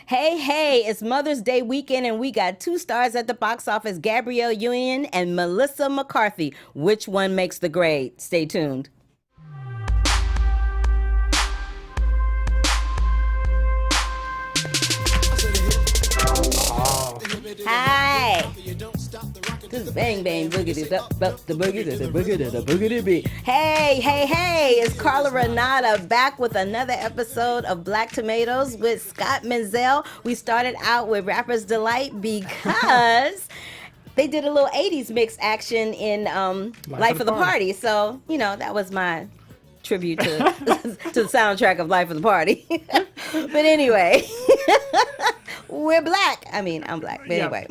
Hey, hey, it's Mother's Day weekend and we got two stars at the box office, Gabrielle Union and Melissa McCarthy. Which one makes the grade? Stay tuned. Hi. This is Bang Bang Boogity. The boogity beat. Hey, hey, hey. It's Carla Renata back with another episode of Black Tomatoes with Scott Menzel. We started out with Rapper's Delight because they did a little 80s mix action in Life of the Party. So, that was my tribute to to the soundtrack of Life of the Party. But anyway, we're black. I mean, I'm black. But anyway.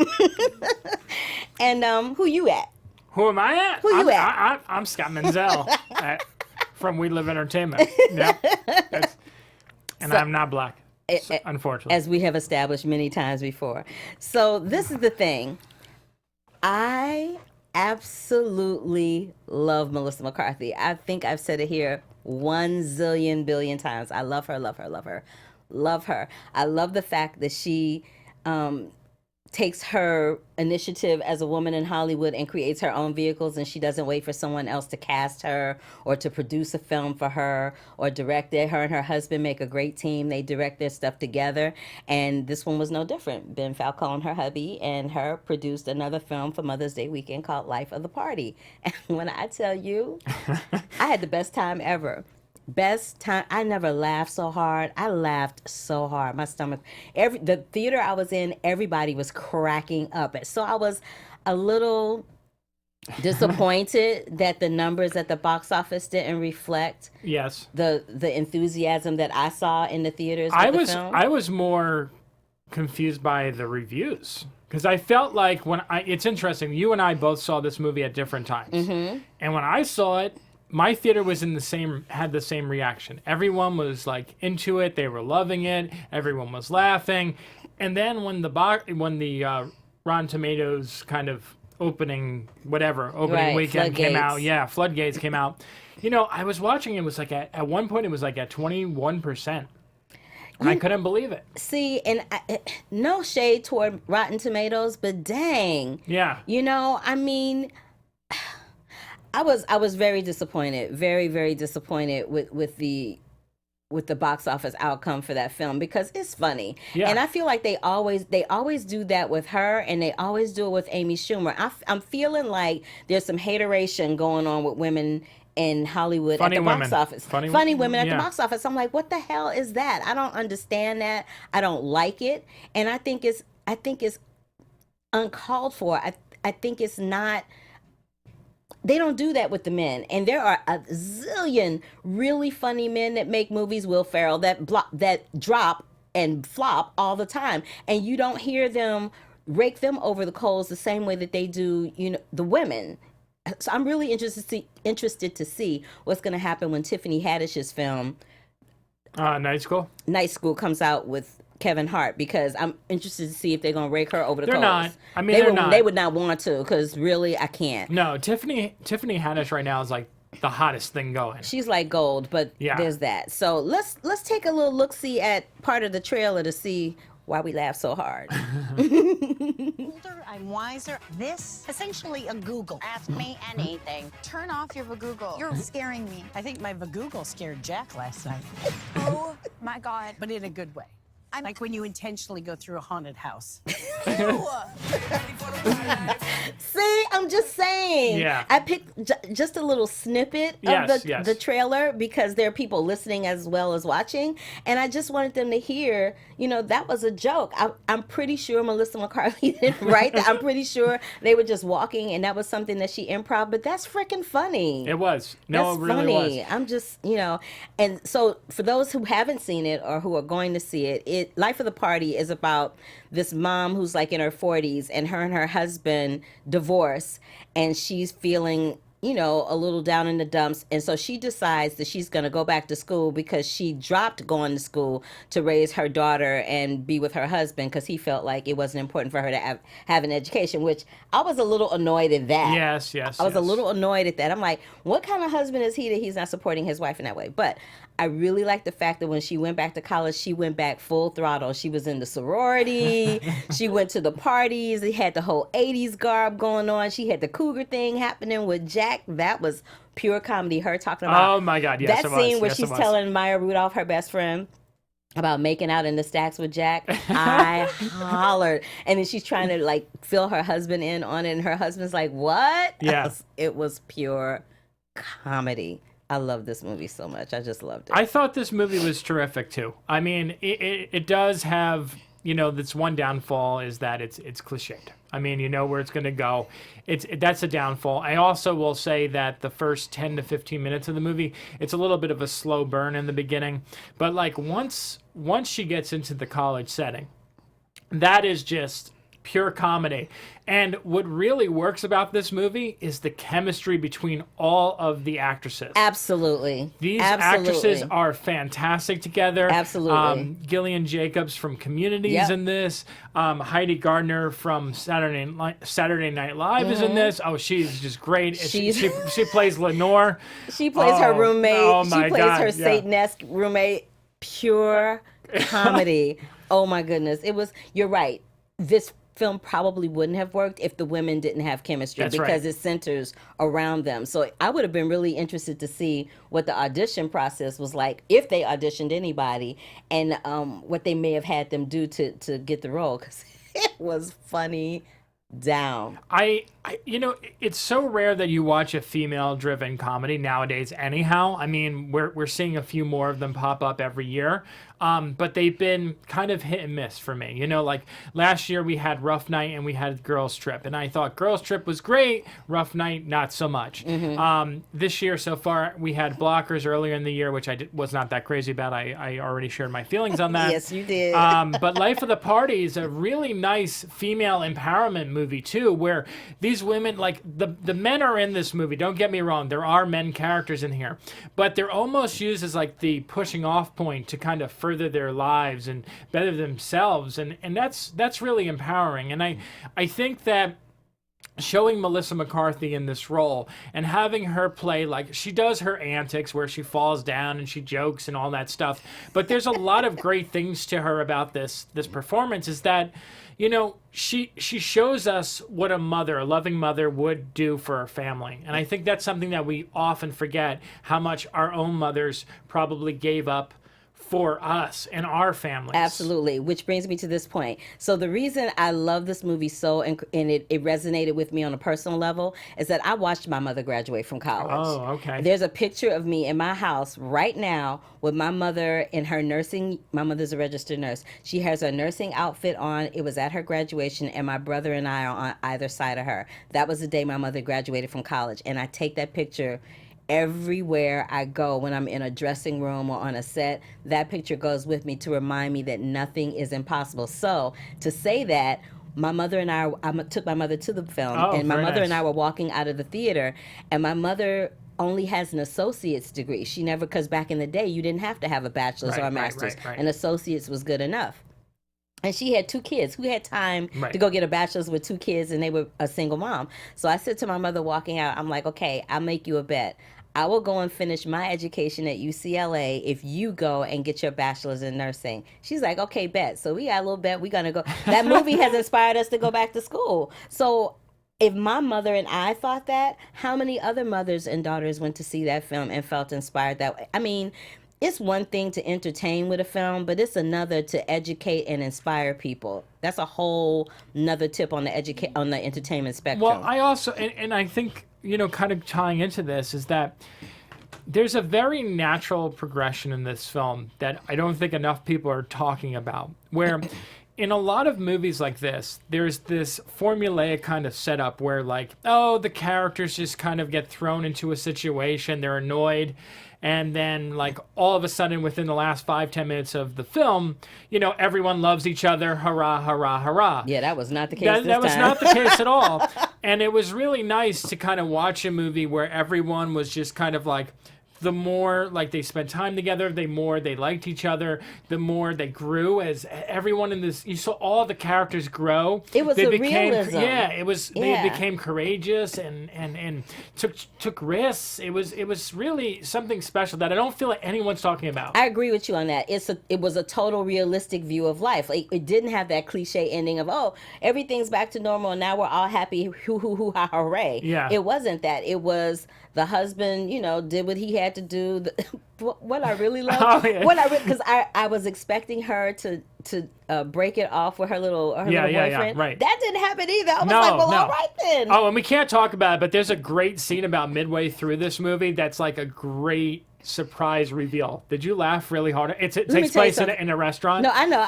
And who you at? Who am I at? Who you at? I'm Scott Menzel from WeLiveEntertainment. Yep. And I'm not black, unfortunately. As we have established many times before. So this is the thing. I absolutely love Melissa McCarthy. I think I've said it here 1 zillion billion times. I love her, love her, love her, love her. I love the fact that she takes her initiative as a woman in Hollywood and creates her own vehicles, and she doesn't wait for someone else to cast her or to produce a film for her or direct it. Her and her husband make a great team. They direct their stuff together, and this one was no different. Ben Falcone, her hubby, and her produced another film for Mother's Day weekend called Life of the Party. And when I tell you, I had the best time ever. Best time. I never laughed so hard. I laughed so hard. My stomach. The theater I was in, everybody was cracking up. So I was a little disappointed that the numbers at the box office didn't reflect the enthusiasm that I saw in the theaters. The film. I was more confused by the reviews. Because I felt like it's interesting. You and I both saw this movie at different times. Mm-hmm. And when I saw it, my theater was had the same reaction. Everyone was like into it. They were loving it. Everyone was laughing. And then when the Rotten Tomatoes kind of opening weekend came out, Floodgates came out. I was watching. It was like at one point it was like at 21%. And I couldn't believe it. See, and no shade toward Rotten Tomatoes, but dang. Yeah. I mean, I was very disappointed, very, very disappointed with the box office outcome for that film, because it's funny. Yeah. And I feel like they always do that with her, and they always do it with Amy Schumer. I'm feeling like there's some hateration going on with women in Hollywood at the box office. Funny women at the box office. I'm like, what the hell is that? I don't understand that. I don't like it. And I think it's uncalled for. I think it's not. They don't do that with the men. And there are a zillion really funny men that make movies, Will Ferrell, that drop and flop all the time. And you don't hear them rake them over the coals the same way that they do, the women. So I'm really interested to see what's going to happen when Tiffany Haddish's film Night School comes out with Kevin Hart, because I'm interested to see if they're gonna rake her over the coals. They're not. I mean, they're not. They would not want to, because really, I can't. No, Tiffany Haddish right now is like the hottest thing going. She's like gold, but there's that. So let's take a little look-see at part of the trailer to see why we laugh so hard. Older, I'm wiser. This, essentially a Google. Ask me anything. Turn off your Vagoogle. You're scaring me. I think my Vagoogle scared Jack last night. Oh my God. But in a good way. Like when you intentionally go through a haunted house. See, I'm just saying. Yeah. I picked just a little snippet of the trailer, because there are people listening as well as watching, and I just wanted them to hear, that was a joke. I'm pretty sure Melissa McCarthy didn't write that. I'm pretty sure they were just walking, and that was something that she improv, but that's freaking funny. It was. No, it really was. I'm just, and so for those who haven't seen it or who are going to see it, Life of the Party is about this mom who's like in her 40s, and her husband divorce, and she's feeling a little down in the dumps. And so she decides that she's going to go back to school, because she dropped going to school to raise her daughter and be with her husband, because he felt like it wasn't important for her to have an education, which I was a little annoyed at that. Yes. I was a little annoyed at that. I'm like, what kind of husband is he that he's not supporting his wife in that way? But I really like the fact that when she went back to college, she went back full throttle. She was in the sorority. She went to the parties. They had the whole 80s garb going on. She had the cougar thing happening with Jack. That was pure comedy. Her talking about Oh my God, yes, that it was. scene where Yes, it she's was. telling Maya Rudolph, her best friend, about making out in the stacks with Jack. I hollered. And then she's trying to like fill her husband in on it. And her husband's like, what? Yeah. It was pure comedy. I love this movie so much. I just loved it. I thought this movie was terrific too. I mean, it does have, this one downfall is that it's cliched. I mean, you know where it's going to go. That's a downfall. I also will say that the first 10 to 15 minutes of the movie, it's a little bit of a slow burn in the beginning. But like once she gets into the college setting, that is just pure comedy. And what really works about this movie is the chemistry between all of the actresses. Absolutely. These Absolutely. actresses are fantastic together. Absolutely. Gillian Jacobs from Community is Yep. in this. Heidi Gardner from Saturday Night Live is in this. Oh, she's just great. She plays Lenore. She plays her roommate. Oh She my plays God, her yeah. Satan-esque roommate. Pure comedy. Oh my goodness. You're right. This film probably wouldn't have worked if the women didn't have chemistry That's because right. it centers around them. So I would have been really interested to see what the audition process was like if they auditioned anybody and what they may have had them do to get the role because it was funny down. It's so rare that you watch a female-driven comedy nowadays. Anyhow, I mean, we're seeing a few more of them pop up every year, but they've been kind of hit and miss for me. Like last year we had Rough Night and we had Girls Trip, and I thought Girls Trip was great, Rough Night not so much. This year so far we had Blockers earlier in the year, which was not that crazy about. I already shared my feelings on that. Yes, you did. But Life of the Party is a really nice female empowerment movie too, where these women, like the men are in this movie. Don't get me wrong, there are men characters in here, but they're almost used as like the pushing off point to kind of further their lives and better themselves, and that's really empowering. And I think that showing Melissa McCarthy in this role and having her play, like, she does her antics where she falls down and she jokes and all that stuff, but there's a lot of great things to her about this performance, is that she shows us what a loving mother would do for her family. And I think that's something that we often forget, how much our own mothers probably gave up for us and our families. Absolutely, which brings me to this point. So the reason I love this movie so, and it resonated with me on a personal level, is that I watched my mother graduate from college. Oh, okay. There's a picture of me in my house right now with my mother in her nursing. My mother's a registered nurse. She has her nursing outfit on. It was at her graduation, and my brother and I are on either side of her. That was the day my mother graduated from college, and I take that picture everywhere I go. When I'm in a dressing room or on a set, that picture goes with me to remind me that nothing is impossible. So to say that, my mother and I took my mother to the film, and my mother and I were walking out of the theater, and my mother only has an associate's degree. She never, because back in the day, you didn't have to have a bachelor's or a master's. Right. An associate's was good enough. And she had 2 kids. Who had time to go get a bachelor's with 2 kids, and they were a single mom. So I said to my mother walking out, I'm like, okay, I'll make you a bet. I will go and finish my education at UCLA if you go and get your bachelor's in nursing. She's like, okay, bet. So we got a little bet. We're going to go. That movie has inspired us to go back to school. So if my mother and I thought that, how many other mothers and daughters went to see that film and felt inspired that way? I mean, it's one thing to entertain with a film, but it's another to educate and inspire people. That's a whole another tip on the entertainment spectrum. Well, I also, and I think, kind of tying into this, is that there's a very natural progression in this film that I don't think enough people are talking about, where in a lot of movies like this, there's this formulaic kind of setup where, like, the characters just kind of get thrown into a situation, they're annoyed, and then, like, all of a sudden, within the last 5-10 minutes of the film, everyone loves each other. Hurrah, hurrah, hurrah. Yeah, that was not the case this time. That was not the case at all. And it was really nice to kind of watch a movie where everyone was just kind of, like, the more like they spent time together, the more they liked each other, the more they grew as everyone in this. You saw all the characters grow. It was they a became, realism. Yeah, it was. Yeah. They became courageous and took risks. It was really something special that I don't feel like anyone's talking about. I agree with you on that. It was a total realistic view of life. Like, it didn't have that cliche ending of, oh, everything's back to normal and now we're all happy, hoo hoo hoo ha hooray. Yeah. It wasn't that. It was the husband, did what he had to do. What I really love, because I was expecting her to break it off with her little boyfriend. Yeah, right. That didn't happen either. I was like, well, all right then. Oh, and we can't talk about it, but there's a great scene about midway through this movie that's like a great surprise reveal. Did you laugh really hard? It takes place in a restaurant? No, I know.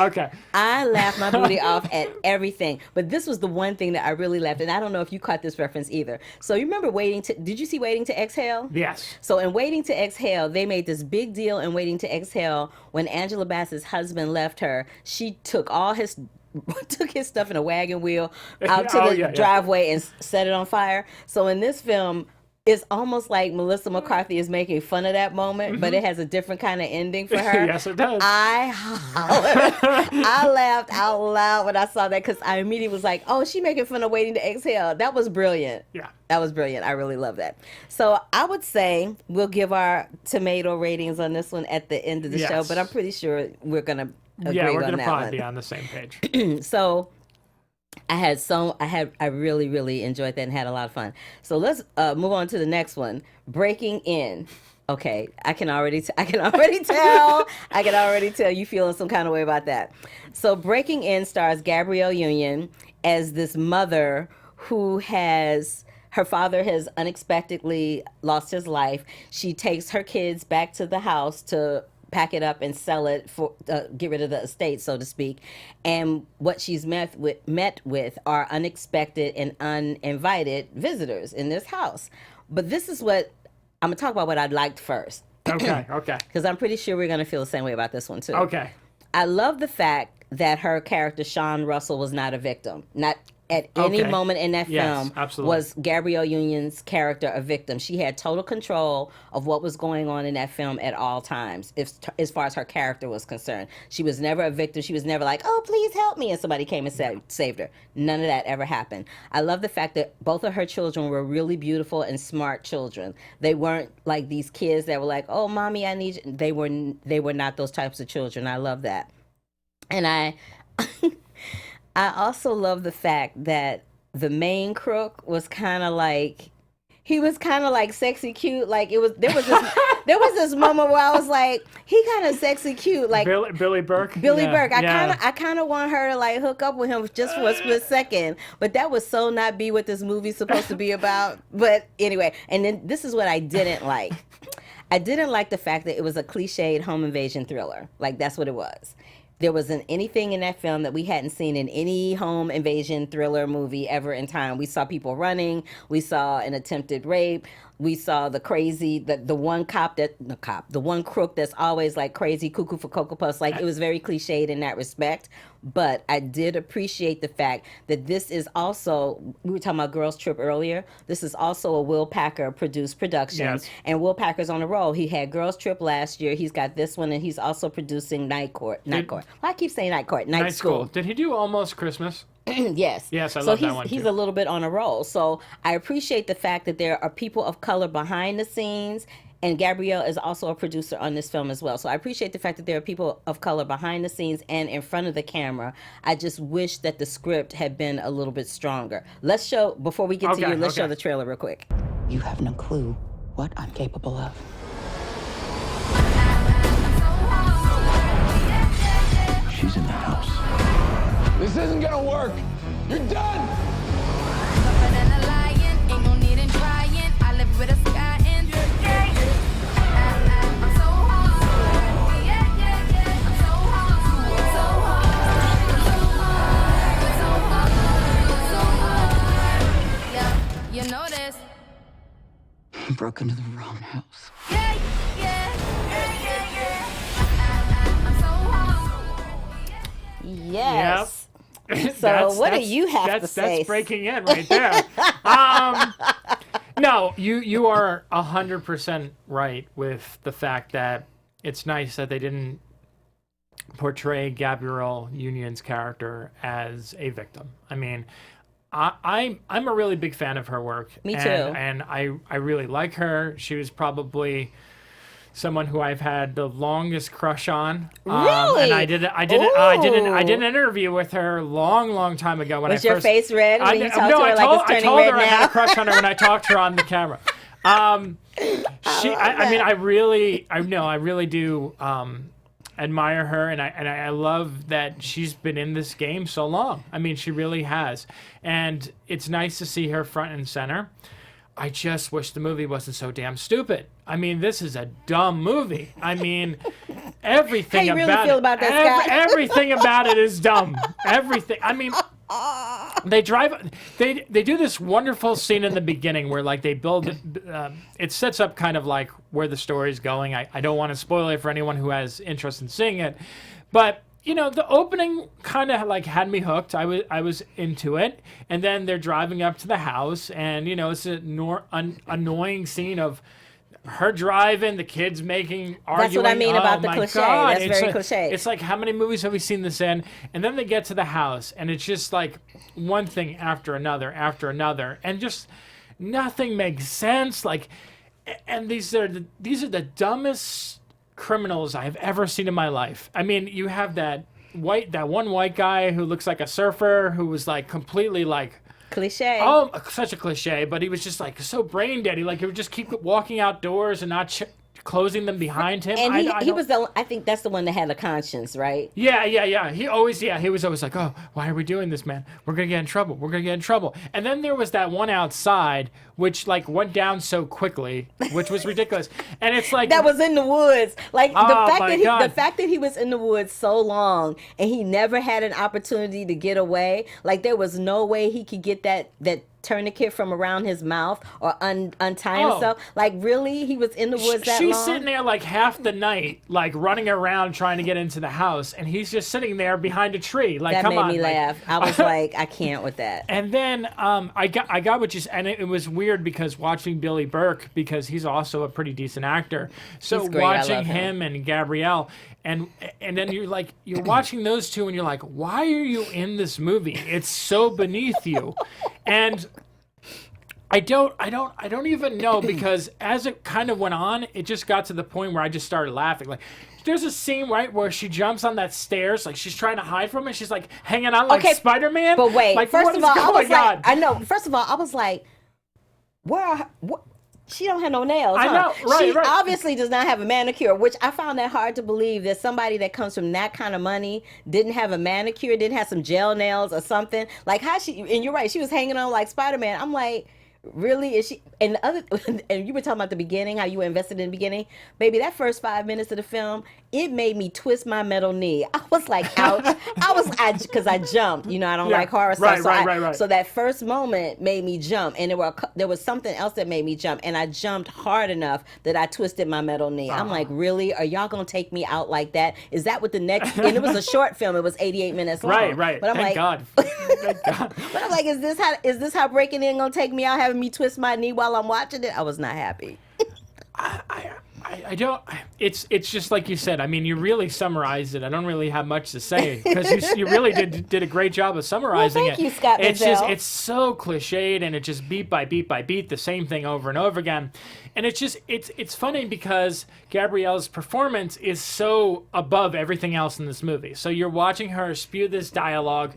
Okay. I laughed my booty off at everything. But this was the one thing that I really laughed. And I don't know if you caught this reference either. So you remember did you see Waiting to Exhale? Yes. So in Waiting to Exhale, they made this big deal in Waiting to Exhale when Angela Bassett's husband left her. She took his stuff in a wagon wheel out to the driveway and set it on fire. So in this film, it's almost like Melissa McCarthy is making fun of that moment, but it has a different kind of ending for her. Yes, it does. I hollered. I laughed out loud when I saw that because I immediately was like, oh, she making fun of Waiting to Exhale. That was brilliant. Yeah. That was brilliant. I really love that. So I would say we'll give our tomato ratings on this one at the end of the show, but I'm pretty sure we're going to agree on that one. Yeah, we're going to probably be on the same page. So I really, really enjoyed that and had a lot of fun. So let's move on to the next one. Breaking In. Okay, I can already tell you feeling some kind of way about that. So Breaking In stars Gabrielle Union as this mother who her father has unexpectedly lost his life. She takes her kids back to the house to pack it up and sell it for get rid of the estate, so to speak. And what she's met with are unexpected and uninvited visitors in this house. But this is what I'm gonna talk about. What I liked first. Okay. Because I'm pretty sure we're gonna feel the same way about this one too. Okay. I love the fact that her character Sean Russell was not a victim. Not at any moment in that film was Gabrielle Union's character a victim. She had total control of what was going on in that film at all times, as far as her character was concerned. She was never a victim. She was never like, oh, please help me, and somebody came and saved her. None of that ever happened. I love the fact that both of her children were really beautiful and smart children. They weren't like these kids that were like, oh, mommy, I need you. They were not those types of children. I love that. And I also love the fact that the main crook was kind of like sexy cute. Like there was this moment where I was like, he kind of sexy cute, like Billy Burke. Burke. I kind of want her to like hook up with him just for a split second, but that would so not be what this movie's supposed to be about. But anyway, and then this is what I didn't like. I didn't like the fact that it was a cliched home invasion thriller. Like that's what it was. There wasn't anything in that film that we hadn't seen in any home invasion thriller movie ever in time. We saw people running. We saw an attempted rape. We saw the one crook that's always like crazy cuckoo for Cocoa Puffs. Like it was very cliched in that respect. But I did appreciate the fact that this is also, we were talking about Girls Trip earlier. This is also a Will Packer produced production. Yes. And Will Packer's on a roll. He had Girls Trip last year. He's got this one, and he's also producing Night School. Did he do Almost Christmas? Yes. Yes, I love that one too. He's a little bit on a roll. So I appreciate the fact that there are people of color behind the scenes, and Gabrielle is also a producer on this film as well. So I appreciate the fact that there are people of color behind the scenes and in front of the camera. I just wish that the script had been a little bit stronger. Before we get to you, let's show the trailer real quick. You have no clue what I'm capable of. She's in the house. This isn't gonna work. You're done. You know this. Broke into the wrong house. Yes. Yep. So what do you have to say? That's breaking in right there. No, you are 100% right with the fact that it's nice that they didn't portray Gabrielle Union's character as a victim. I mean, I'm a really big fan of her work. Me too. And I really like her. She was probably someone who I've had the longest crush on. Really? And I did an interview with her long time ago when Was your face red when you talked to her I like it's I turning told red her I had now? a crush on her when I talked to her on the camera. I mean, I really do admire her, and I love that she's been in this game so long. I mean, she really has, and it's nice to see her front and center. I just wish the movie wasn't so damn stupid. I mean, this is a dumb movie. I mean, everything How you about really feel it, about that, Scott? everything about it is dumb. Everything. I mean, they do this wonderful scene in the beginning where like they build it sets up kind of like where the story's going. I don't want to spoil it for anyone who has interest in seeing it, but you know, the opening kind of like had me hooked. I was into it, and then they're driving up to the house, and you know, it's an annoying scene of her driving, the kids arguing. That's what I mean about the my cliche. God. That's very cliche. It's like, how many movies have we seen this in? And then they get to the house, and it's just like one thing after another, and just nothing makes sense. Like, and these are the dumbest criminals I have ever seen in my life. I mean, you have that one white guy who looks like a surfer who was like completely like Cliche. oh, such a cliche, but he was just like so brain dead. He would just keep walking outdoors and not closing them behind him. And I think that's the one that had a conscience, right? Yeah. He was always like, oh, why are we doing this, man? We're going to get in trouble. And then there was that one outside, which like went down so quickly, which was ridiculous. And it's like... That was in the woods. Like God. the fact that he was in the woods so long and he never had an opportunity to get away. Like there was no way he could get that tourniquet from around his mouth or untie himself. Like really, he was in the woods that long? She's sitting there like half the night, like running around trying to get into the house, and he's just sitting there behind a tree. Like, that come made on, me laugh. I was like, I can't with that. And then I got what you said, and it was weird because watching Billy Burke, because he's also a pretty decent actor. So He's great. I watching love him and Gabrielle, and then you're watching those two, and you're like, why are you in this movie? It's so beneath you, and I don't even know, because as it kind of went on, it just got to the point where I just started laughing. Like, there's a scene, right, where she jumps on that stairs, like she's trying to hide from it. She's like hanging on like Spider-Man. But wait, like, first of all, I was like, what? She don't have no nails. I know, right, She right. obviously does not have a manicure, which I found that hard to believe that somebody that comes from that kind of money didn't have a manicure, didn't have some gel nails or something. Like how she, and you're right, she was hanging on like Spider-Man. I'm like, really? Is she? And the other, and you were talking about the beginning, how you were invested in the beginning, baby. That first 5 minutes of the film, it made me twist my metal knee. I was like, ouch. Because I jumped. You know, I don't like horror stuff. Right. So that first moment made me jump, and there was something else that made me jump, and I jumped hard enough that I twisted my metal knee. I'm like, really? Are y'all gonna take me out like that? Is that what the next? And it was a short film. It was 88 minutes long. Right. But I'm Thank like, God. Thank God. but I'm like, is this how Breaking In gonna take me out, having me twist my knee while I'm watching it? I was not happy. I don't. It's just like you said. I mean, you really summarized it. I don't really have much to say because you really did a great job of summarizing Well, thank you, Scott Menzel. It's so cliched, and it just beat by beat by beat the same thing over and over again. And it's funny because Gabrielle's performance is so above everything else in this movie. So you're watching her spew this dialogue.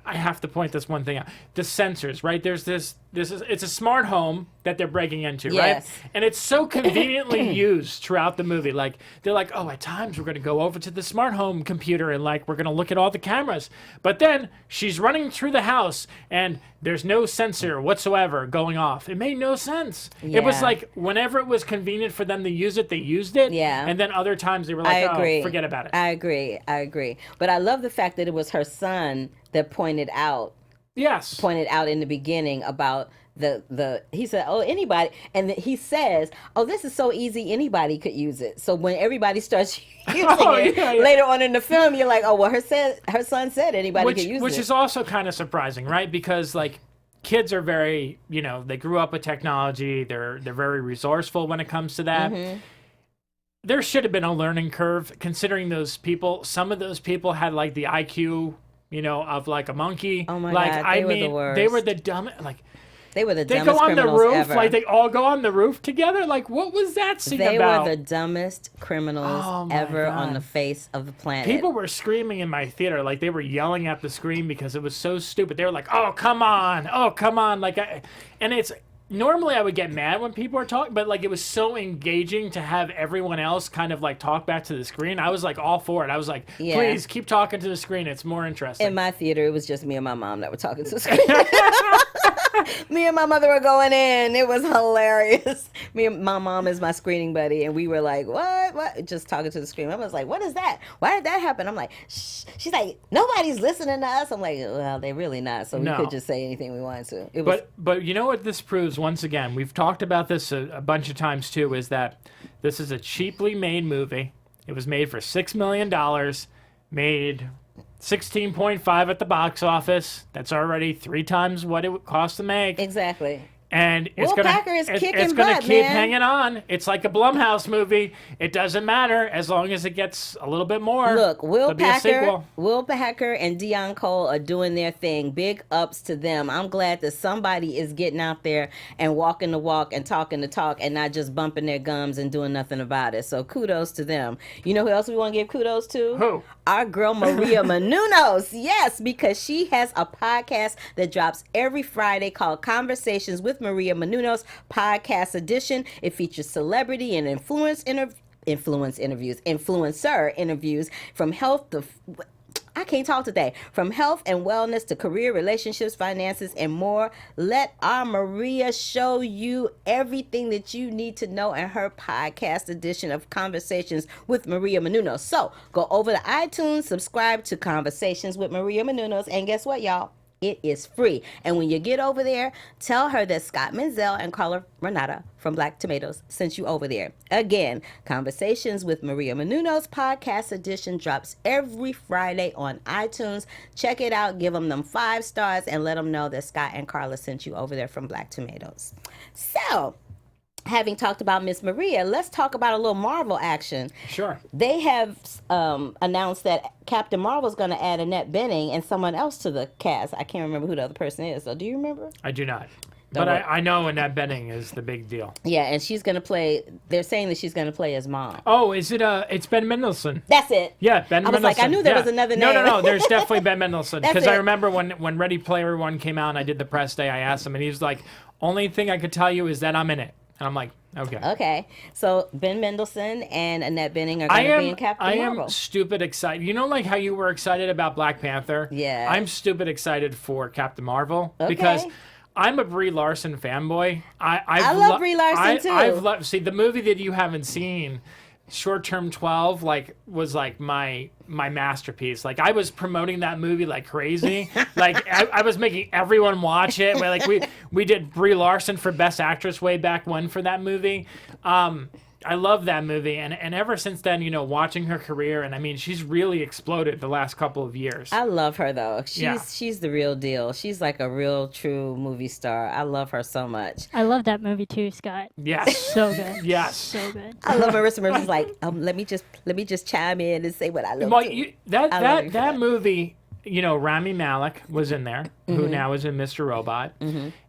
I have to point this one thing out. The sensors, right? There's it's a smart home that they're breaking into, Yes. right? And it's so conveniently used throughout the movie. Like, they're like, oh, at times we're going to go over to the smart home computer and like, we're going to look at all the cameras. But then she's running through the house and there's no sensor whatsoever going off. It made no sense. Yeah. It was like, whenever it was convenient for them to use it, they used it. Yeah. And then other times they were like, oh, forget about it. I agree. But I love the fact that it was her son that pointed out in the beginning about he said, oh, anybody, and he says, oh, this is so easy, anybody could use it. So when everybody starts using it later on in the film, you're like, oh, well, her son said anybody could use it. Which is also kind of surprising, right? Because like, kids are very, they grew up with technology. They're very resourceful when it comes to that. Mm-hmm. There should have been a learning curve, considering those people. Some of those people had like the IQ, of like a monkey. Oh my like, God, they were the worst. They were the dumb. Like, they were the they dumbest go on the criminals roof. ever. Like they all go on the roof together. Like, what was that scene They about? were the dumbest criminals Oh my ever God. on the face of the planet. People were screaming in my theater, like they were yelling at the screen because it was so stupid. They were like, "Oh, come on! Oh, come on!" And it's normally I would get mad when people are talking, but like it was so engaging to have everyone else kind of like talk back to the screen. I was like all for it. I was like, Yeah. "Please keep talking to the screen. It's more interesting." In my theater, it was just me and my mom that were talking to the screen. Me and my mother were going in. It was hilarious. My mom is my screening buddy, and we were like, what? Just talking to the screen. I was like, what is that? Why did that happen? I'm like, shh. She's like, nobody's listening to us. I'm like, well, they're really not, so we could just say anything we wanted to. It was, But you know what this proves, once again, we've talked about this a bunch of times too, is that this is a cheaply made movie. It was made for $6 million, made 16.5 at the box office. That's already 3 times what it would cost to make. exactly. And Will Packer is kicking it's gonna butt, keep man. hanging on. It's like a Blumhouse movie. It doesn't matter as long as it gets a little bit more. Look, Will There'll be a sequel. Packer and Dion Cole are doing their thing. Big ups to them. I'm glad that somebody is getting out there and walking the walk and talking the talk and not just bumping their gums and doing nothing about it. So kudos to them. You know who else we want to give kudos to? Who? Our girl Maria Menounos. Yes, because she has a podcast that drops every Friday called Conversations with Maria Menounos Podcast Edition. It features celebrity and influencer interviews from health to I can't talk today. From health and wellness to career, relationships, finances, and more. Let our Maria show you everything that you need to know in her podcast edition of Conversations with Maria Menounos. So go over to iTunes, subscribe to Conversations with Maria Menounos, and guess what, y'all? It is free. And when you get over there, tell her that Scott Menzel and Carla Renata from Black Tomatoes sent you over there. Again, Conversations with Maria Menounos Podcast Edition drops every Friday on iTunes. Check it out. Give them 5 stars and let them know that Scott and Carla sent you over there from Black Tomatoes. So, having talked about Miss Maria, let's talk about a little Marvel action. Sure. They have announced that Captain Marvel's going to add Annette Bening and someone else to the cast. I can't remember who the other person is. So do you remember? I do not. But I know Annette Bening is the big deal. Yeah, and she's going to play, they're saying that she's going to play his mom. Oh, is it, it's Ben Mendelsohn. That's it. Yeah, Ben I was Mendelsohn. like, I knew there Yeah. was another name. No, there's definitely Ben Mendelsohn. That's Because I it. remember when Ready Player One came out and I did the press day, I asked him, and he was like, only thing I could tell you is that I'm in it. And I'm like, okay. Okay, so Ben Mendelsohn and Annette Bening are going to be in Captain Marvel. I am stupid excited. You know, like how you were excited about Black Panther? Yeah. I'm stupid excited for Captain Marvel Okay. because I'm a Brie Larson fanboy. I love Brie Larson, too. I've loved. See, the movie that you haven't seen, Short Term 12, was my masterpiece. Like, I was promoting that movie like crazy. Like, I was making everyone watch it. Like, we did Brie Larson for Best Actress way back when for that movie. I love that movie, and ever since then, watching her career, and I mean, she's really exploded the last couple of years. I love her, though. Yeah. She's the real deal. She's like a real, true movie star. I love her so much. I love that movie too, Scott. Yes. So good. Yes. So good. I love Marissa Murphy's like, let me just chime in and say what I love. Well, too. that I love you for that. movie, Rami Malek was in there, who now is in Mr. Robot.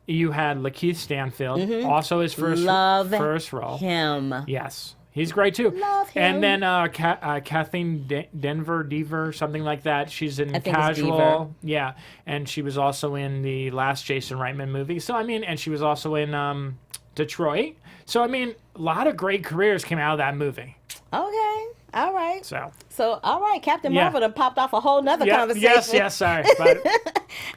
You had Lakeith Stanfield, also his first role. Him. Yes. He's great too. Love him. And then Kathleen Dever, something like that. She's in I think it's Dever. Casual. Yeah. And she was also in the last Jason Reitman movie. So, I mean, and she was also in Detroit. So, I mean, a lot of great careers came out of that movie. Okay. All right. So all right. Captain Yeah. Marvel done popped off a whole nother conversation. Yes, sorry. But,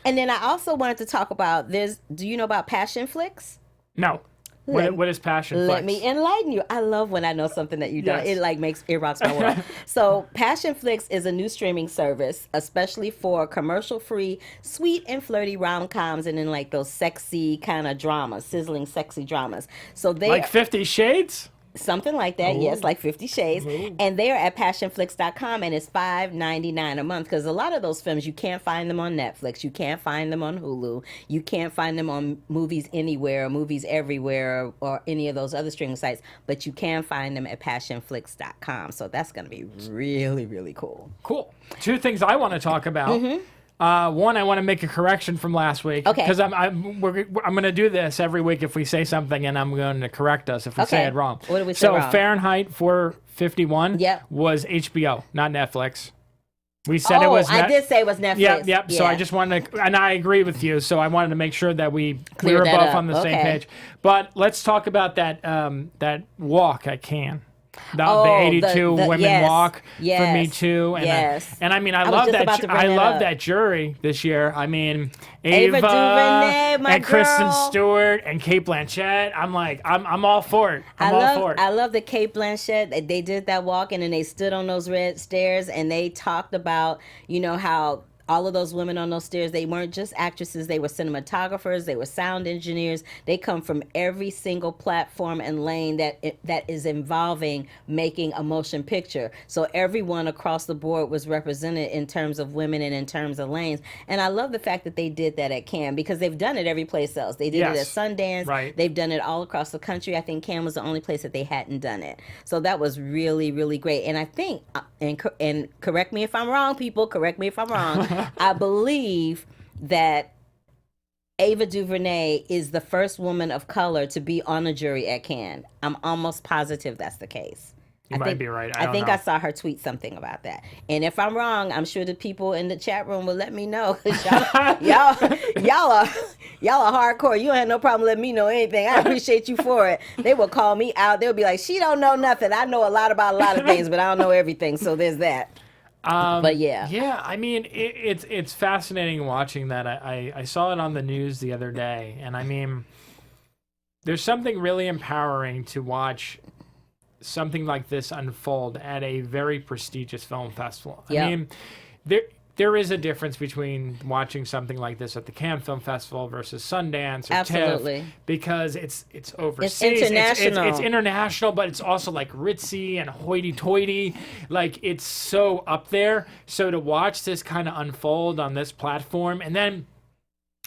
And then I also wanted to talk about do you know about Passion Flicks? no. What is Passion Flicks? Let me enlighten you. I love when I know something that you don't. Yes. It rocks my world. So Passion Flicks is a new streaming service, especially for commercial-free, sweet and flirty rom-coms, and then like those sexy kind of dramas, sizzling sexy dramas. So they Like 50 Shades? Something like that, yes, like 50 Shades. And they are at passionflix.com, and it's $5.99 a month, because a lot of those films, you can't find them on Netflix, you can't find them on Hulu, you can't find them on Movies Anywhere, or Movies Everywhere, or any of those other streaming sites, but you can find them at passionflix.com. So that's going to be really, really cool. Cool. Two things I want to talk about. One, I want to make a correction from last week. Okay. Because I'm going to do this every week if we say something, and I'm going to correct us if we say it wrong. What did we say wrong? So Fahrenheit 451 was HBO, not Netflix. We said it was. I did say it was Netflix. Yep. Yeah. So I just wanted to, and I agree with you. So I wanted to make sure that we Cleared were that both up. on the same page. But let's talk about that walk at Cannes. The 82 women walk for Me Too. And, and I mean, I love that. I love that jury this year. I mean, Ava DuVernay, my and Kristen girl. Stewart and Cate Blanchett. I'm like, I'm all for it. I'm all for it. I love the Cate Blanchett. They did that walk, and then they stood on those red stairs, and they talked about, how all of those women on those stairs, they weren't just actresses, they were cinematographers, they were sound engineers. They come from every single platform and lane that is involving making a motion picture. So everyone across the board was represented in terms of women and in terms of lanes. And I love the fact that they did that at Cannes, because they've done it every place else. They did it at Sundance. Right. They've done it all across the country. I think Cannes was the only place that they hadn't done it. So that was really, really great. And I think, and correct me if I'm wrong, people, correct me if I'm wrong, I believe that Ava DuVernay is the first woman of color to be on a jury at Cannes. I'm almost positive that's the case. You might be right. I think I saw her tweet something about that. And if I'm wrong, I'm sure the people in the chat room will let me know. 'Cause y'all are hardcore. You had no problem letting me know anything. I appreciate you for it. They will call me out. They'll be like, she don't know nothing. I know a lot about a lot of things, but I don't know everything. So there's that. But yeah, I mean, it's fascinating watching that. I saw it on the news the other day, and I mean, there's something really empowering to watch something like this unfold at a very prestigious film festival. I mean, there is a difference between watching something like this at the Cannes Film Festival versus Sundance or TIFF, because it's overseas. It's international. It's international, but it's also like ritzy and hoity-toity. Like, it's so up there. So to watch this kind of unfold on this platform, and then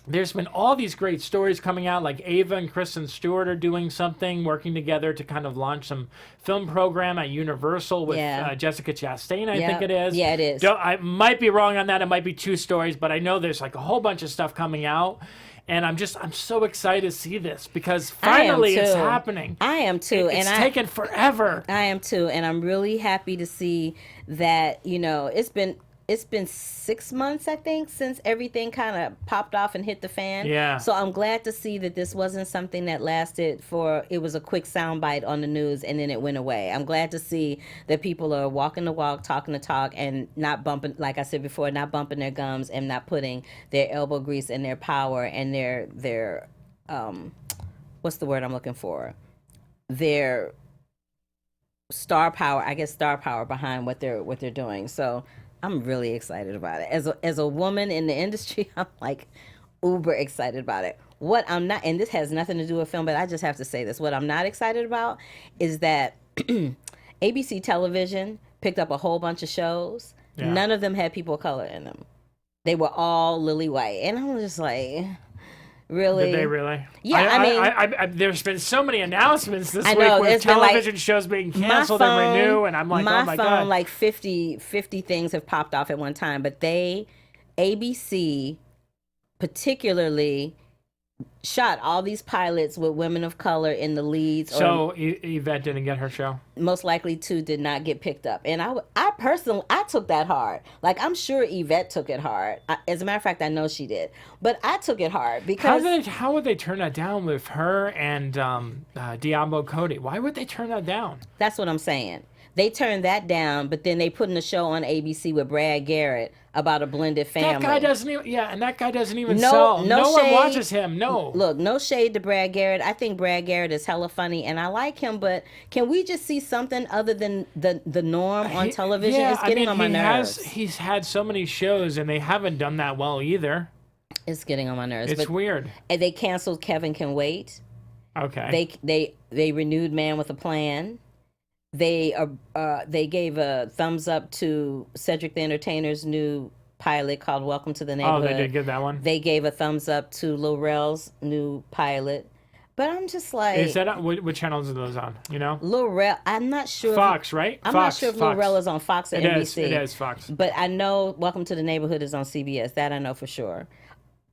there's been all these great stories coming out, like Ava and Kristen Stewart are doing something, working together to kind of launch some film program at Universal with Jessica Chastain, I think it is. Yeah, it is. I might be wrong on that. It might be two stories, but I know there's like a whole bunch of stuff coming out. And I'm so excited to see this, because finally it's happening. I am too. It's taken forever. I am too. And I'm really happy to see that, it's been 6 months, I think, since everything kind of popped off and hit the fan. Yeah. So I'm glad to see that this wasn't something that lasted it was a quick soundbite on the news and then it went away. I'm glad to see that people are walking the walk, talking the talk, and not bumping, like I said before, not bumping their gums and not putting their elbow grease and their power and their what's the word I'm looking for? Their star power behind what they're doing. So I'm really excited about it. As a woman in the industry, I'm like uber excited about it. What I'm not, and this has nothing to do with film, but I just have to say this. What I'm not excited about is that ABC television picked up a whole bunch of shows. Yeah. None of them had people of color in them. They were all lily white. And I'm just like, really? Did they really? Yeah, I mean, there's been so many announcements this week with television shows being canceled and renew, and I'm like, oh my God. Like 50 things have popped off at one time, but ABC particularly shot all these pilots with women of color in the leads. So Yvette didn't get her show? Most likely two did not get picked up. And I personally, I took that hard. Like, I'm sure Yvette took it hard. As a matter of fact, I know she did. But I took it hard because... How would they turn that down with her and Diablo Cody? Why would they turn that down? That's what I'm saying. They turned that down, but then they put in a show on ABC with Brad Garrett about a blended family. That guy doesn't even sell. No one watches him. No. Look, no shade to Brad Garrett. I think Brad Garrett is hella funny, and I like him, but can we just see something other than the norm on television? It's getting on my nerves. He's had so many shows, and they haven't done that well either. It's getting on my nerves. It's weird. And they canceled Kevin Can Wait. Okay. They renewed Man with a Plan. They gave a thumbs up to Cedric the Entertainer's new pilot called Welcome to the Oh, Neighborhood. they did give that one? They gave a thumbs up to Lil Rel's new pilot. But I'm just like... Is that what channels are those on? You know? Lil Rel, I'm not sure. Fox, right? I'm Fox, not sure if Fox. Lil Rel is on Fox or NBC. It is Fox. But I know Welcome to the Neighborhood is on CBS. That I know for sure.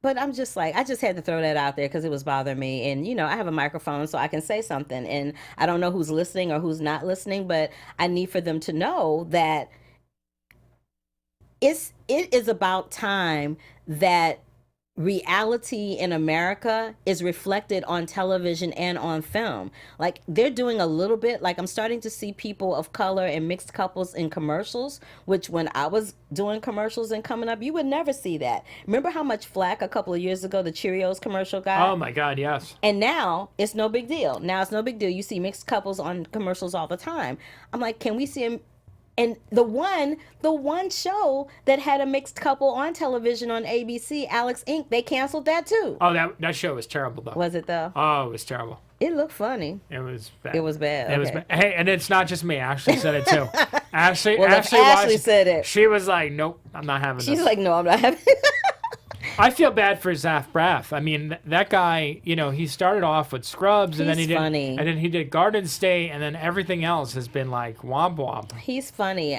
But I'm just like, I just had to throw that out there because it was bothering me. And, you know, I have a microphone so I can say something. And I don't know who's listening or who's not listening, but I need for them to know that it is about time that reality in America is reflected on television and on film. Like, they're doing a little bit, like I'm starting to see people of color and mixed couples in commercials, which when I was doing commercials and coming up, you would never see that. Remember how much flack a couple of years ago the Cheerios commercial got? Oh my God, yes. And now it's no big deal. Now it's no big deal. You see mixed couples on commercials all the time. I'm like, can we see them? And the one show that had a mixed couple on television on ABC, Alex Inc., they canceled that too. Oh, that show was terrible though. Was it though? Oh, it was terrible. It looked funny. It was bad. It was bad. It was okay. bad. Hey, and it's not just me. Ashley said it too. Ashley, Well, if Ashley said it. She was like, "Nope, I'm not having this." She's like, no, I'm not having I feel bad for Zaf Braff. I mean, that guy, you know, he started off with Scrubs, and then He's funny. and then he did Garden State, and then everything else has been like womp womp. He's funny.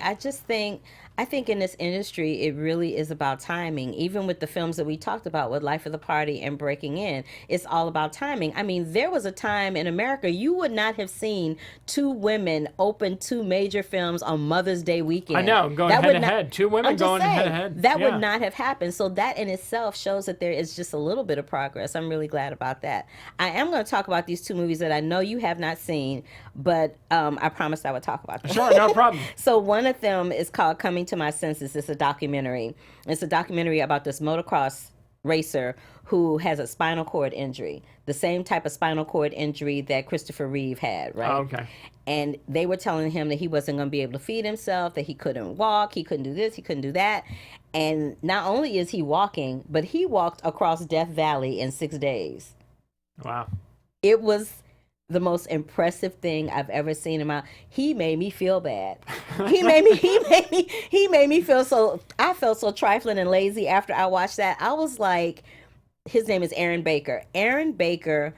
I think in this industry, it really is about timing. Even with the films that we talked about with Life of the Party and Breaking In, it's all about timing. I mean, there was a time in America you would not have seen two women open two major films on Mother's Day weekend. I know, going That head would to not- head. Two women I'm just going head to saying, head. That Yeah. would not have happened. So that in itself shows that there is just a little bit of progress. I'm really glad about that. I am going to talk about these two movies that I know you have not seen, but I promised I would talk about them. Sure, no problem. So one of them is called Coming to My Senses. It's a documentary. It's a documentary about this motocross racer who has a spinal cord injury, the same type of spinal cord injury that Christopher Reeve had, right? Oh, okay. And they were telling him that he wasn't going to be able to feed himself, that he couldn't walk, he couldn't do this, he couldn't do that. And not only is he walking, but he walked across Death Valley in 6 days. Wow. It was the most impressive thing I've ever seen him out. He made me feel bad. He made me feel so, I felt so trifling and lazy after I watched that. I was like, his name is Aaron Baker. Aaron Baker,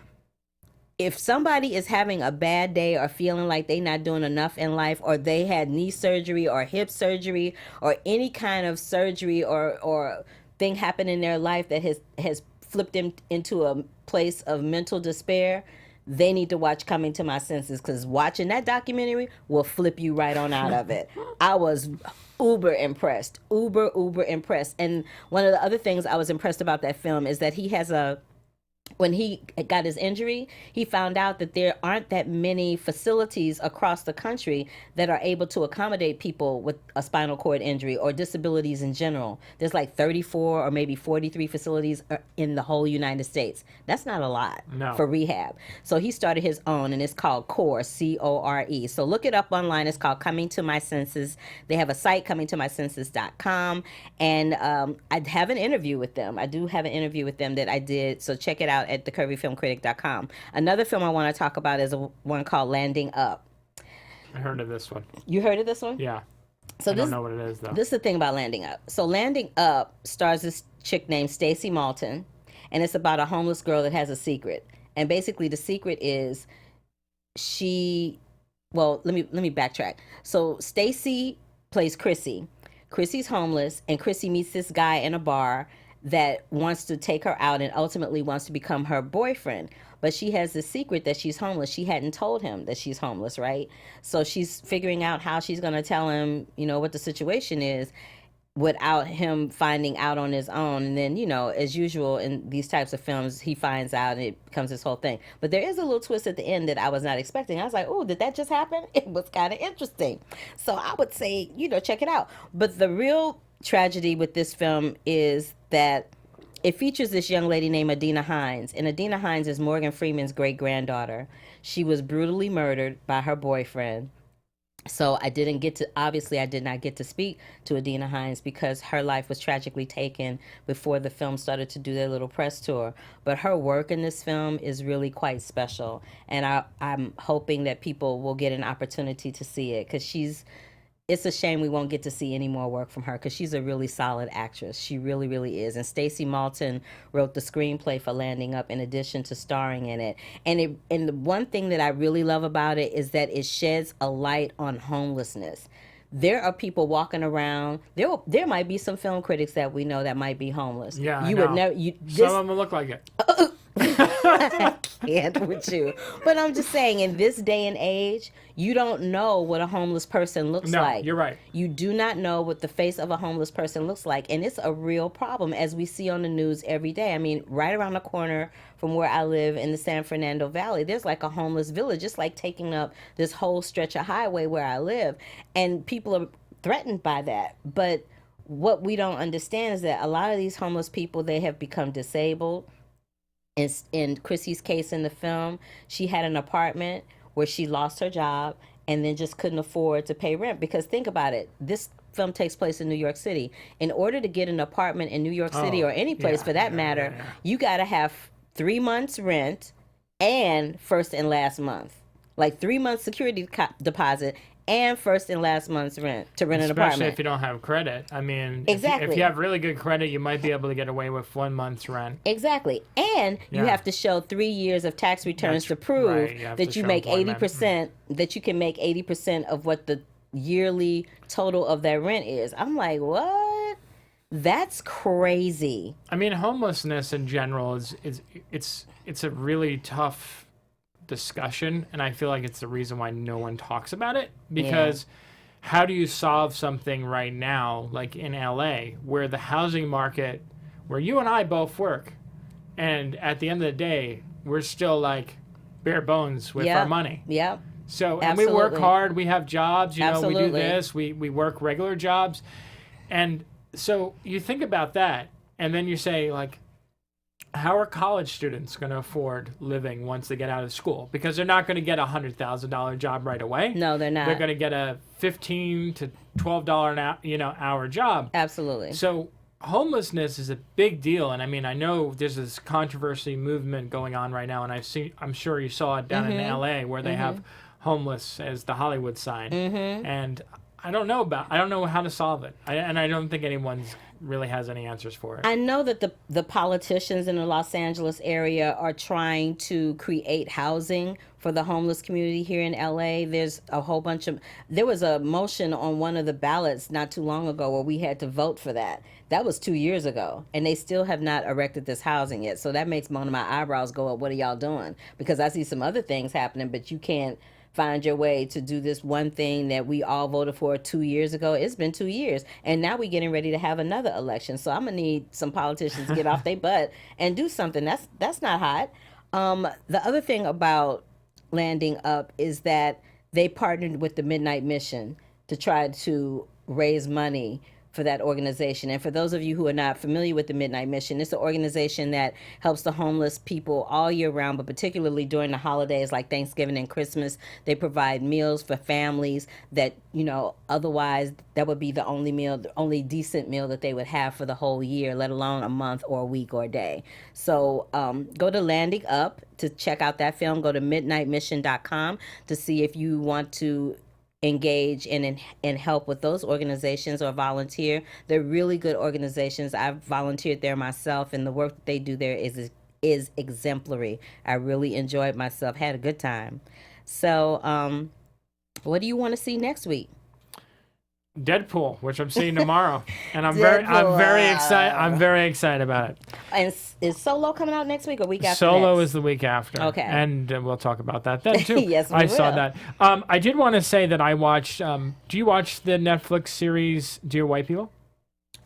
if somebody is having a bad day or feeling like they're not doing enough in life, or they had knee surgery or hip surgery or any kind of surgery or thing happen in their life that has flipped them into a place of mental despair, they need to watch Coming to My Senses, because watching that documentary will flip you right on out of it. I was uber impressed. And one of the other things I was impressed about that film is that he has when he got his injury, he found out that there aren't that many facilities across the country that are able to accommodate people with a spinal cord injury or disabilities in general. There's like 34 or maybe 43 facilities in the whole United States. That's not a lot for rehab. So he started his own, and it's called CORE, C-O-R-E. So look it up online. It's called Coming to My Senses. They have a site, comingtomysenses.com. And I have an interview with them. I do have an interview with them that I did. So check it out at thecurvyfilmcritic.com. Another film I want to talk about is one called Landing Up. I heard of this one. You heard of this one? Yeah. So I don't know what it is though. This is the thing about Landing Up. So Landing Up stars this chick named Stacey Malton, and it's about a homeless girl that has a secret. And basically the secret is let me backtrack. So Stacey plays Chrissy. Chrissy's homeless, and Chrissy meets this guy in a bar that wants to take her out and ultimately wants to become her boyfriend. But she has this secret that she's homeless. She hadn't told him that she's homeless, right? So she's figuring out how she's going to tell him, what the situation is without him finding out on his own. And then, as usual in these types of films, he finds out and it becomes this whole thing. But there is a little twist at the end that I was not expecting. I was like, oh, did that just happen? It was kind of interesting. So I would say, check it out. But the real tragedy with this film is that it features this young lady named Adina Hines. And Adina Hines is Morgan Freeman's great-granddaughter. She was brutally murdered by her boyfriend. So I did not get to speak to Adina Hines because her life was tragically taken before the film started to do their little press tour. But her work in this film is really quite special. And I'm hoping that people will get an opportunity to see it because it's a shame we won't get to see any more work from her because she's a really solid actress. She really, really is. And Stacey Malton wrote the screenplay for Landing Up in addition to starring in it. And the one thing that I really love about it is that it sheds a light on homelessness. There are people walking around. There might be some film critics that we know that might be homeless. Yeah, you I would know. never. Some of them look like it. Can't with you. But I'm just saying, in this day and age, you don't know what a homeless person looks like. No, you're right. You do not know what the face of a homeless person looks like. And it's a real problem, as we see on the news every day. I mean, right around the corner from where I live in the San Fernando Valley, there's like a homeless village, just like taking up this whole stretch of highway where I live. And people are threatened by that. But what we don't understand is that a lot of these homeless people, they have become disabled. In Chrissy's case in the film, she had an apartment where she lost her job and then just couldn't afford to pay rent. Because think about it, this film takes place in New York City. In order to get an apartment in New York City or any place for that matter, you got to have 3 months rent and first and last month. Like 3 months security deposit and first and last month's rent to rent an apartment. Especially if you don't have credit. I mean, exactly. If you have really good credit, you might be able to get away with 1 month's rent. Exactly. And you have to show 3 years of tax returns to prove that you make 80%, that you can make 80% of what the yearly total of that rent is. I'm like, what? That's crazy. I mean, homelessness in general it's a really tough discussion, and I feel like it's the reason why no one talks about it, because how do you solve something right now, like in LA, where the housing market, where you and I both work, and at the end of the day, we're still like bare bones with our money. Yep. So, and we work hard, we have jobs, you know, we do this, we work regular jobs. And so you think about that, and then you say, like, how are college students going to afford living once they get out of school? Because they're not going to get a $100,000 job right away. No, they're not. They're going to get a $15 to $12 hour job. Absolutely. So homelessness is a big deal, and I mean, I know there's this controversy movement going on right now, and I'm sure you saw it down in LA where they have homeless as the Hollywood sign, and I don't know how to solve it, and I don't think anyone's really has any answers for it. I know that the politicians in the Los Angeles area are trying to create housing for the homeless community here in LA. There's a whole bunch of, there was a motion on one of the ballots not too long ago where we had to vote for that. That was 2 years ago, and they still have not erected this housing yet. So that makes one of my eyebrows go up. What are y'all doing? Because I see some other things happening, but you can't find your way to do this one thing that we all voted for 2 years ago. It's been 2 years, and now we're getting ready to have another election. So I'm gonna need some politicians to get off their butt and do something. That's not hot. The other thing about Landing Up is that they partnered with the Midnight Mission to try to raise money for that organization. And for those of you who are not familiar with the Midnight Mission, it's an organization that helps the homeless people all year round, but particularly during the holidays like Thanksgiving and Christmas. They provide meals for families that, otherwise that would be the only decent meal that they would have for the whole year, let alone a month or a week or a day. So go to Landing Up to check out that film. Go to midnightmission.com to see if you want to engage and help with those organizations or volunteer. They're really good organizations. I've volunteered there myself, and the work that they do there is exemplary. I really enjoyed myself, had a good time. So what do you want to see next week? Deadpool, which I'm seeing tomorrow, and I'm very excited. I'm very excited about it. And is Solo coming out next week or week after? Solo next? is the week after. Okay, and we'll talk about that then too. Yes, we I will. saw that. I did want to say that I watched. Do you watch the Netflix series Dear White People?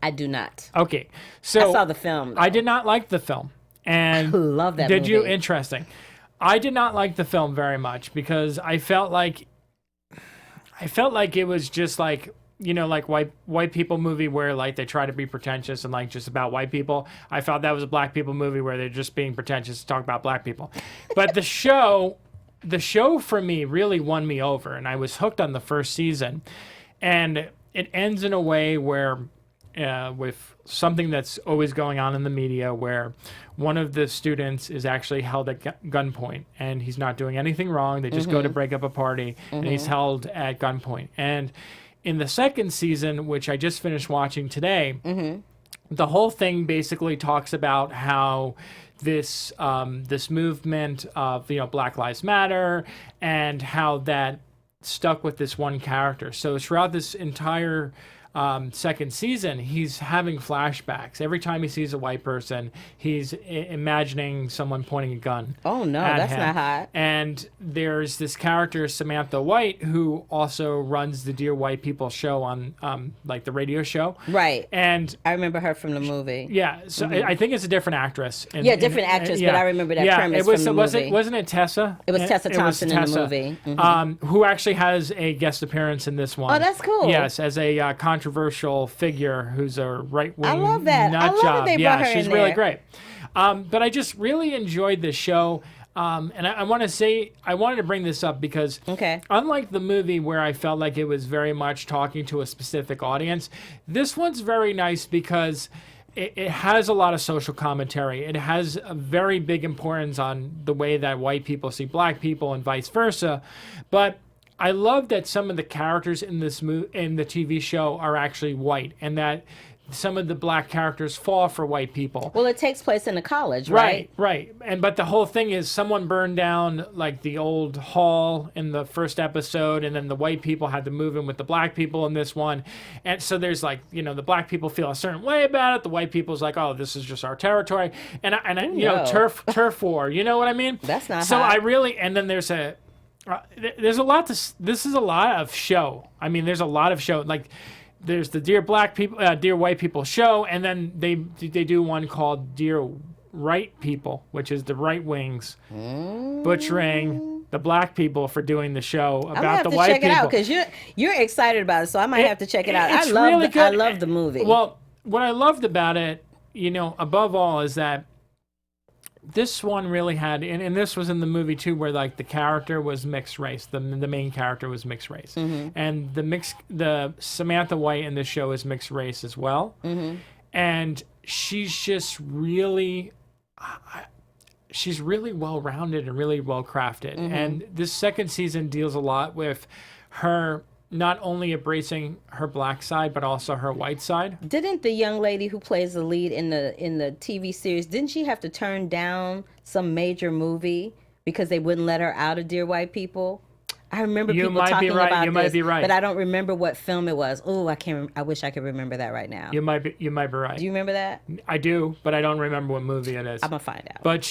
I do not. Okay, so I saw the film, though. I did not like the film, and I love that did movie. you? Interesting. I did not like the film very much because I felt like it was just like, like white people movie where like they try to be pretentious and like just about white people. I felt that was a black people movie where they're just being pretentious to talk about black people. But the show the show for me really won me over, and I was hooked on the first season. And it ends in a way where, with something that's always going on in the media, where one of the students is actually held at gunpoint, and he's not doing anything wrong. They just go to break up a party, and he's held at gunpoint. And in the second season, which I just finished watching today, the whole thing basically talks about how this this movement of Black Lives Matter, and how that stuck with this one character. So throughout this entire second season, he's having flashbacks. Every time he sees a white person, he's imagining someone pointing a gun. Oh no, at that's him. not hot. And there's this character, Samantha White, who also runs the Dear White People show on like the radio show. Right. And I remember her from the movie. yeah, so I think it's a different actress. Different actress, but I remember that premise from the movie. Wasn't it Tessa? It was Tessa Thompson in the movie. Who actually has a guest appearance in this one. Oh, that's cool. Yes, as a controversial figure who's a right-wing I love that. I love that they brought her she's in really there. great. But I just really enjoyed this show. And I want to say, I wanted to bring this up because unlike the movie where I felt like it was very much talking to a specific audience, this one's very nice because it has a lot of social commentary. It has a very big importance on the way that white people see black people and vice versa. But I love that some of the characters in this in the TV show are actually white, and that some of the black characters fall for white people. Well, it takes place in a college, right? Right. But the whole thing is someone burned down like the old hall in the first episode, and then the white people had to move in with the black people in this one. And so there's like, the black people feel a certain way about it. The white people's like, oh, this is just our territory. And turf war, you know what I mean? That's not so hot. I really, and then there's a lot this is a lot of show. I mean, there's a lot of show. Like, there's the Dear White People show, and then they do one called Dear Right People, which is the right wings butchering the black people for doing the show about the white people. I'm gonna have to check it out because you're excited about it, so I might have to check it out. It's I really good. love the movie. Well, what I loved about it, above all, is that this one really had, and this was in the movie too, where like the character was mixed race. The main character was mixed race, and the Samantha White in this show is mixed race as well. And she's just really, she's really well rounded and really well crafted. And this second season deals a lot with her not only embracing her black side but also her white side. Didn't the young lady who plays the lead in the TV series, didn't she have to turn down some major movie because they wouldn't let her out of Dear White People? I remember people talking about this. You might be right. But I don't remember what film it was. Oh, I wish I could remember that right now. You might be right. Do you remember that? I do, but I don't remember what movie it is. I'm gonna find out. But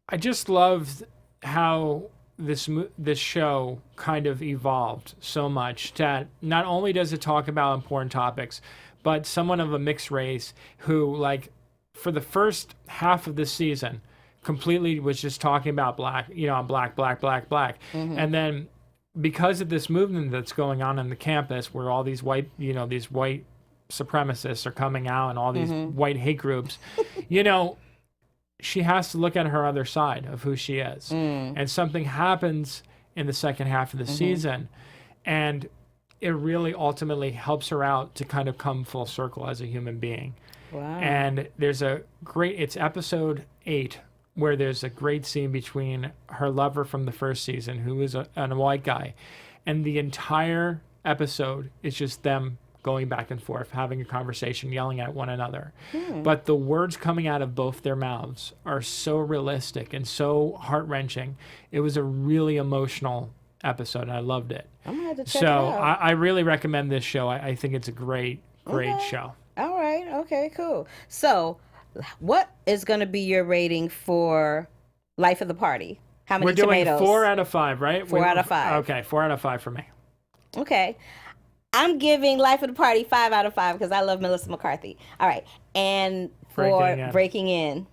I just loved how this show kind of evolved so much that not only does it talk about important topics, but someone of a mixed race who, like, for the first half of the season, completely was just talking about black, black. And then because of this movement that's going on the campus where all these white supremacists are coming out and all these white hate groups, she has to look at her other side of who she is. And something happens in the second half of the season, and it really ultimately helps her out to kind of come full circle as a human being. Wow. And there's it's episode 8, where there's a great scene between her lover from the first season, who is a white guy. And the entire episode is just them going back and forth, having a conversation, yelling at one another. But the words coming out of both their mouths are so realistic and so heart-wrenching. It was a really emotional episode, and I loved it. I'm gonna have to check it out. I really recommend this show. I think it's a great show. All right. Okay, cool. So, what is going to be your rating for Life of the Party? How many tomatoes? We're doing 4 out of 5, right? 4 out of 5. Okay, 4 out of 5 for me. Okay. I'm giving Life of the Party 5 out of 5 because I love Melissa McCarthy. All right. And for Breaking In.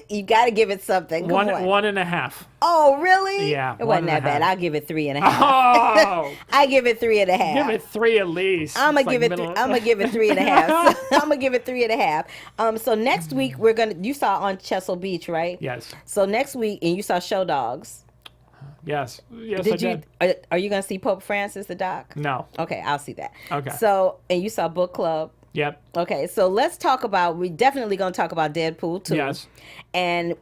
You got to give it something. Come on. 1.5. Oh, really? Yeah, It wasn't that 1.5. bad. I'll give it 3.5. Oh, I give it 3.5. give it 3 at least. I'm gonna It's give like it. middle- I'm gonna give it 3.5. I'm gonna give it 3.5. So next week we're gonna. You saw on Chesael Beach, right? Yes. So next week, and you saw Show Dogs. Yes. Yes, I Did did. you? Are you gonna see Pope Francis the doc? No. Okay, I'll see that. Okay. So and you saw Book Club. Yep. Okay, so let's talk about. We definitely gonna talk about Deadpool 2. Yes. And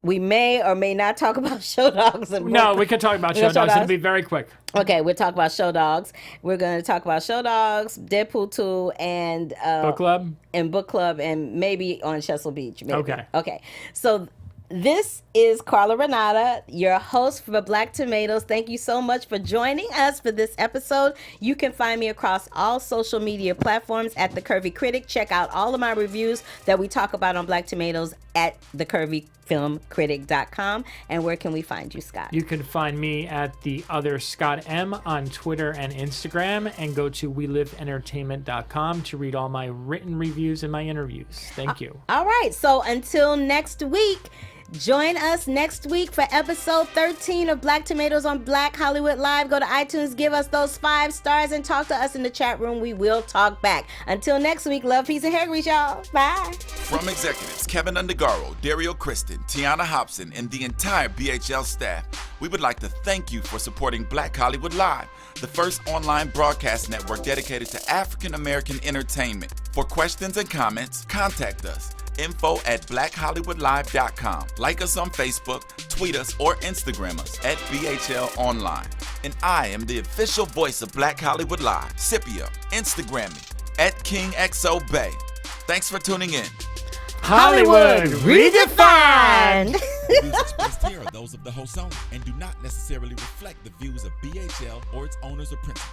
we may or may not talk about Show Dogs. And No, we can talk about Show Dogs. It'll be very quick. Okay, we'll talk about Show Dogs. We're going to talk about Show Dogs, Deadpool 2, and Book Club. And Book Club, and maybe on Chesael Beach. Maybe. Okay. Okay. So this is Carla Renata, your host for Black Tomatoes. Thank you so much for joining us for this episode. You can find me across all social media platforms at The Curvy Critic. Check out all of my reviews that we talk about on Black Tomatoes at thecurvyfilmcritic.com. And where can we find you, Scott? You can find me at the other Scott M on Twitter and Instagram, and go to WeLiveEntertainment.com to read all my written reviews and my interviews. Thank you. All right. So until next week, join us next week for episode 13 of Black Tomatoes on Black Hollywood Live. Go to iTunes, give us those 5 stars, and talk to us in the chat room. We will talk back. Until next week, love, peace, and hair grease, y'all. Bye. From executives Keven Undergaro, Dario Kristen, Tiana Hobson, and the entire BHL staff, we would like to thank you for supporting Black Hollywood Live, the first online broadcast network dedicated to African American entertainment. For questions and comments, contact us. info@blackhollywoodlive.com. Like us on Facebook, tweet us, or Instagram us at BHL Online. And I am the official voice of Black Hollywood Live, Scipio. Instagram me at KingXOBay. Thanks for tuning in. Hollywood redefined. The views expressed here are those of the host only and do not necessarily reflect the views of BHL or its owners or principals.